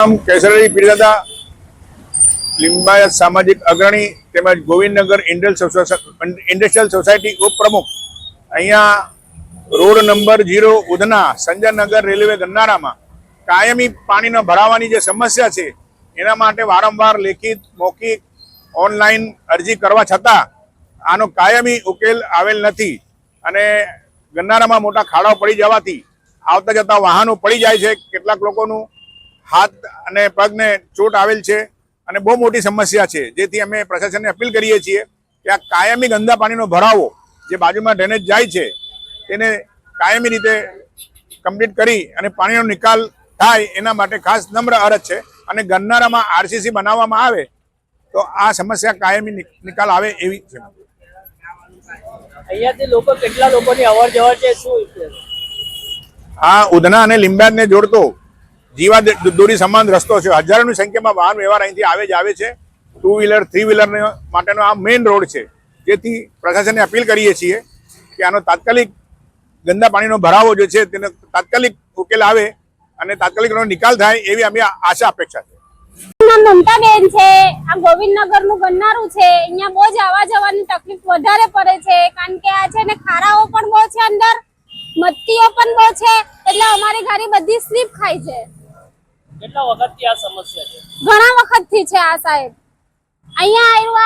કેસરી પીરદાદા લિંબાયત સામાજિક અગ્રણી તેમજ ગોવિંદનગર ઇન્ડસ્ટ્રીયલ સોસાયટી ઉપપ્રમુખ અહીંયા road number 0 Udhna Sanjaynagar railway ગન્નારામાં કાયમી પાણીનો ભરાવાની જે સમસ્યા છે એના માટે વારંવાર લેખિત મૌખિક ઓનલાઈન અરજી કરવા છતાં આનો કાયમી ઉકેલ આવેલ નથી અને ગન્નારામાં મોટા ખાડાઓ પડી જવાથી આવતા જતા વાહનો પડી જાય છે। કેટલાક લોકોનું હાથ અને પગને ચોટ આવેલ છે અને બહુ મોટી સમસ્યા છે, જેથી અમે પ્રશાસનને અપીલ કરીએ છીએ કે આ કાયમી ગંદા પાણીનો ભરાવો જે બાજુમાં ડ્રેનેજ જાય છે તેને કાયમી રીતે કમ્પ્લીટ કરી અને પાણીનો નિકાલ થાય એના માટે ખાસ નમ્ર અરજ છે અને ગન્નારામાં આરસીસી બનાવવામાં આવે તો આ સમસ્યા કાયમી નિકાલ આવે એવી છે। અહીંયાથી લોકો કેટલા લોકોની અવર જવર છે શું? આ ઉધના અને લિંબાયતને જોડતો જીવા દોરી સમાન રસ્તો છે। હજારોની સંખ્યામાં વાહન વ્યવહાર અહીંથી આવે જ આવે છે। 2 વ્હીલર 3 વ્હીલર માટેનો આ મેઇન રોડ છે, જેથી પ્રશાસનને અપીલ કરીએ છીએ કે આનો તાત્કાલિક ગંદા પાણીનો ભરાવો જે છે તેનો તાત્કાલિક ઉકેલ આવે અને તાત્કાલિક નિકાલ થાય એવી અમે આશા અપેક્ષા છે। મમતાબેન છે, આ ગોવિંદનગર નું ગન્નારું છે, અહીંયા બહુ જ આવવા જવાની તકલીફ વધારે પડે છે કારણ કે આ છે ને ખારાઓ પણ બહુ છે, અંદર મત્તીઓ પણ બહુ છે, એટલે અમારી ગાડી બધી સ્લીપ ખાય છે। કેટલા વખતથી આ સમસ્યા છે? ઘણા વખતથી છે આ સાહેબ। અહીંયા આવ્યું